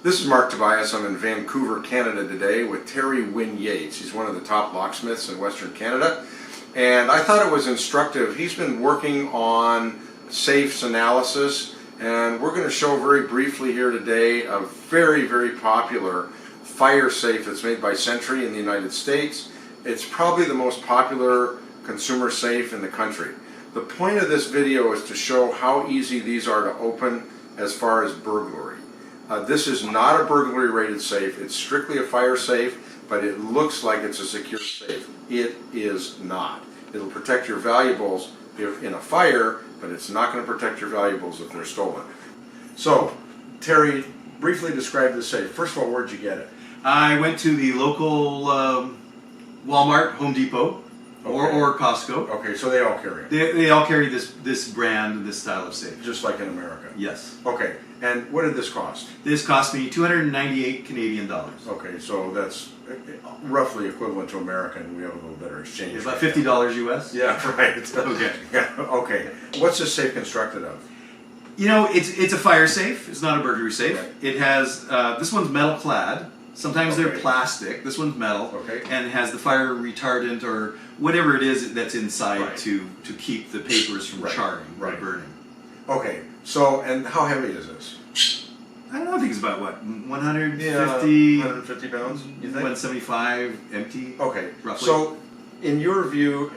This is Marc Tobias. I'm in Vancouver, Canada today with Terry Whin-Yates. He's one of the top locksmiths in Western Canada. And I thought it was instructive. He's been working on safes analysis, and we're going to show very briefly here today a very, very popular fire safe that's made by Sentry in the United States. It's probably the most popular consumer safe in the country. The point of this video is to show how easy these are to open as far as burglary. This is not a burglary rated safe. It's strictly a fire safe, but it looks like it's a secure safe. It is not. It'll protect your valuables if in a fire, but it's not going to protect your valuables if they're stolen. So, Terry, briefly describe the safe. First of all, where'd you get it? I went to the local Walmart, Home Depot, or Costco. Okay, so they all carry it. They all carry this brand, this style of safe. Just like in America? Yes. Okay, and what did this cost? This cost me 298 Canadian dollars. Okay, so that's roughly equivalent to American. We have a little better exchange. It's about $50 US? Yeah, right. Okay. Yeah, okay. What's this safe constructed of? You know, it's a fire safe. It's not a burglary safe. Right. It has, this one's metal clad. Sometimes they're Okay. plastic. This one's metal. Okay. And it has the fire retardant or whatever it is that's inside Right. to keep the papers from Right. charring or Right. burning. Okay, so, and how heavy is this? I don't know, I think it's about what, 150? 150 pounds, you think? 175 empty. Okay, roughly. so in your view,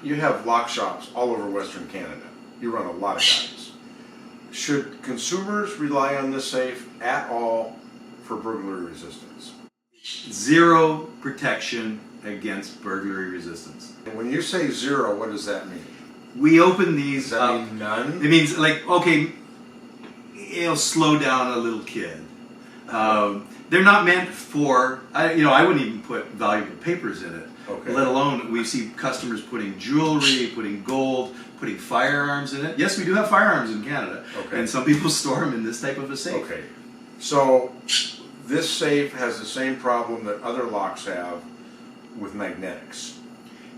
you have lock shops all over Western Canada. You run a lot of guys. Should consumers rely on this safe at all for burglary resistance? Zero protection against burglary resistance. And when you say zero, what does that mean? We open these Does that mean none? It means like, okay, it'll slow down a little kid. They're not meant for, I wouldn't even put valuable papers in it. Okay. Let alone, we see customers putting jewelry, putting gold, putting firearms in it. Yes, we do have firearms in Canada. Okay. And some people store them in this type of a safe. Okay, so this safe has the same problem that other locks have with magnetics.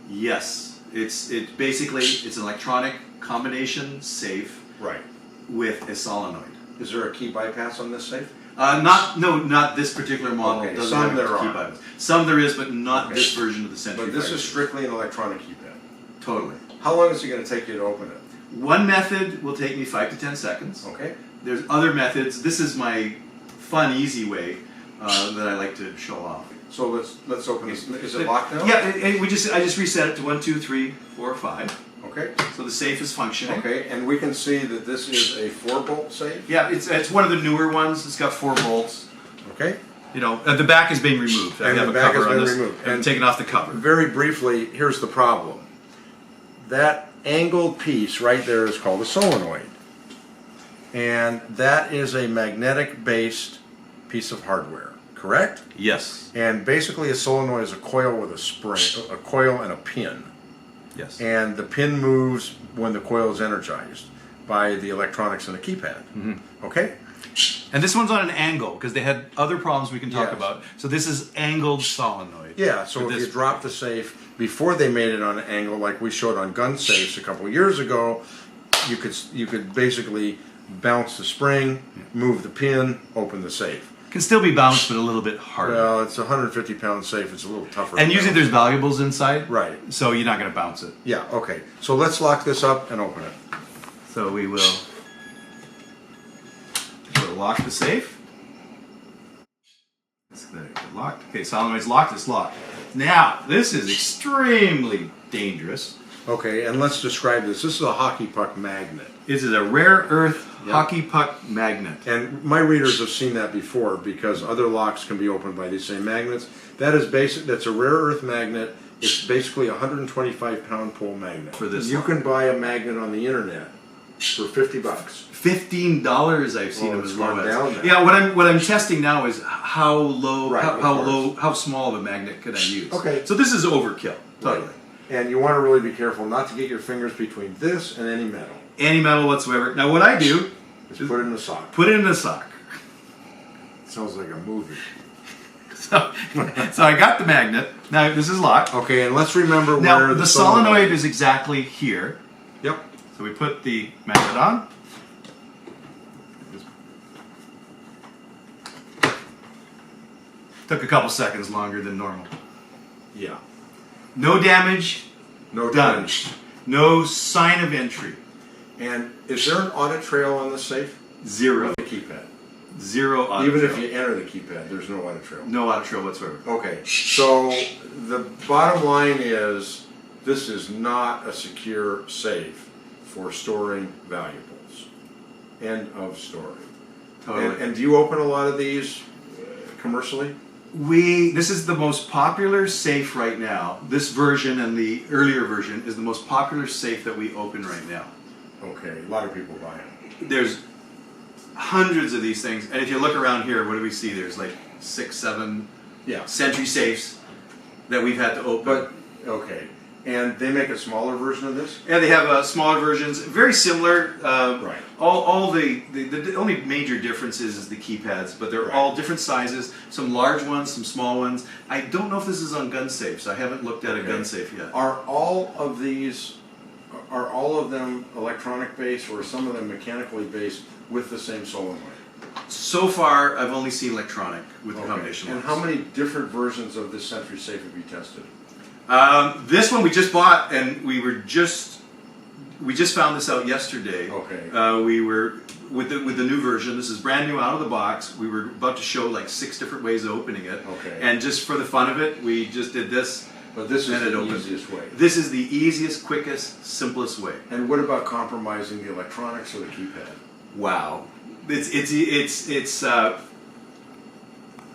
Yes. It's basically, it's an electronic combination safe Right. with a solenoid. Is there a key bypass on this safe? Not this particular model. Okay, Doesn't some have there a key are. bypass. Some there is, but not Okay. this version of the Sentry But this Fire is Safe. strictly an electronic keypad. Totally. How long is it going to take you to open it? One method will take me 5 to 10 seconds. Okay. There's other methods. This is my fun, easy way that I like to show off. So let's open this. Is it locked now? Yeah, and I just reset it to 1, 2, 3, 4, 5. Okay. So the safe is functioning. Okay, and we can see that this is a 4-bolt safe. Yeah, it's one of the newer ones. It's got 4 bolts. Okay. You know, the back is being removed. I And have the a back cover has on been this. removed. I'm And taking off the cover. very briefly, here's the problem. That angled piece right there is called a solenoid. And that is a magnetic-based piece of hardware, correct? Yes. And basically a solenoid is a coil with a spring, a coil and a pin. Yes. And the pin moves when the coil is energized by the electronics in the keypad. Mm-hmm. Okay? And this one's on an angle because they had other problems we can talk Yes. about. So this is angled solenoid. Yeah, so For if this you drop the safe before they made it on an angle, like we showed on gun safes a couple of years ago, you could basically bounce the spring, move the pin, open the safe. Can still be bounced, but a little bit harder. Well, it's a 150-pound safe. It's a little tougher. And to usually bounce. there's valuables inside. Right. So you're not going to bounce it. Yeah. Okay. So let's lock this up and open it. So we'll lock the safe. Locked. Okay, solenoid's locked. It's locked. Now, this is extremely dangerous. Okay, and let's describe this. This is a hockey puck magnet. This is a rare earth Yep. hockey puck magnet. And my readers have seen that before because other locks can be opened by these same magnets. That is basic. That's a rare earth magnet. It's basically a 125-pound pole magnet. For this you lock. can buy a magnet on the internet for $50. $15 I've seen Well, them it's as low gone as. down now. Yeah, what I'm testing now is how low, Right, of how small of a magnet could I use. Okay. So this is overkill, totally. Right. And you want to really be careful not to get your fingers between this and any metal. Any metal whatsoever. Now what I do Just put it in the sock. put it in a sock. Sounds like a movie. So I got the magnet. Now this is locked. Okay, and let's remember Now where the solenoid is exactly here. Yep. So we put the magnet on. Took a couple seconds longer than normal. Yeah. No damage, No done. damage. No sign of entry. And is there an audit trail on the safe? Zero. The keypad. Zero audit Even trail. if you enter the keypad, there's no audit trail. No audit trail whatsoever. Okay, so the bottom line is this is not a secure safe for storing valuables. End of story. Totally. And do you open a lot of these commercially? This is the most popular safe right now. This version and the earlier version is the most popular safe that we open right now. Okay, a lot of people buy them. There's hundreds of these things, and if you look around here, what do we see? There's like 6, 7 Yeah. Sentry Safes that we've had to open. But, okay, and they make a smaller version of this? Yeah, they have smaller versions, very similar. Right. All the only major difference is the keypads, but they're Right. all different sizes. Some large ones, some small ones. I don't know if this is on gun safes. I haven't looked at a gun safe yet. Are all of them electronic based or some of them mechanically based with the same solenoid? So far, I've only seen electronic with the combination And ones. how many different versions of this Sentry Safe have you tested? This one we just bought, and we just found this out yesterday. Okay. We were with the new version. This is brand new out of the box. We were about to show like 6 different ways of opening it. Okay. And just for the fun of it, we just did this. But this is And it the opens. easiest way. This is the easiest, quickest, simplest way. And what about compromising the electronics or the keypad? Wow,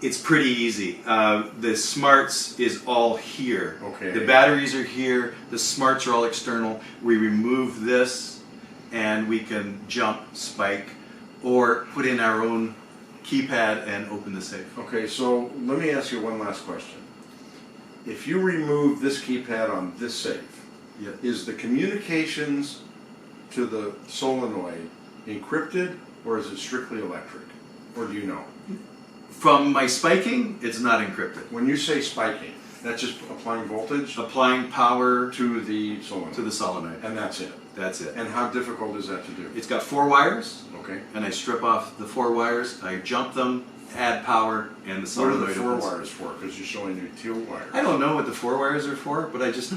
it's pretty easy. The smarts is all here. Okay. The batteries are here. The smarts are all external. We remove this, and we can jump, spike, or put in our own keypad and open the safe. Okay, so let me ask you one last question. If you remove this keypad on this safe, Yeah. is the communications to the solenoid encrypted or is it strictly electric? Or do you know? From my spiking, it's not encrypted. When you say spiking, that's just applying voltage Applying power to the solenoid. to the solenoid. And that's it. That's it. And how difficult is that to do? It's got 4 wires, Okay. and I strip off the 4 wires. I jump them, add power, and the What are solenoid the 4 opens. wires for? Because you're showing me 2 wires. I don't know what the 4 wires are for, but I just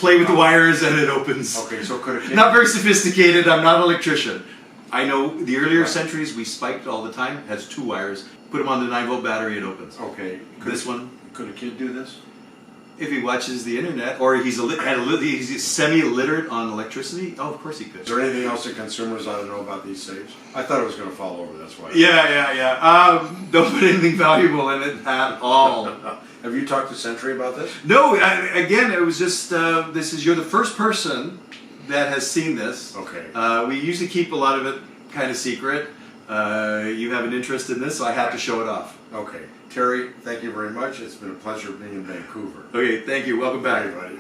play with the wires and it opens. Okay, so could a kid... Not very sophisticated. I'm not an electrician. I know the earlier Right. Sentries we spiked all the time. It has 2 wires. Put them on the 9-volt battery, it opens. Okay. This one, Could a kid do this? if he watches the internet or he's he's semi-illiterate on electricity, oh, of course he could. Is there anything else that consumers ought to know about these safes? I thought it was going to fall over, that's why. Yeah. Don't put anything valuable in it at all. Have you talked to Sentry about this? No, again, it was just, you're the first person that has seen this. Okay. We usually keep a lot of it kind of secret. You have an interest in this, so I had to show it off. Okay. Terry, thank you very much. It's been a pleasure being in Vancouver. Okay, thank you. Welcome back. Everybody.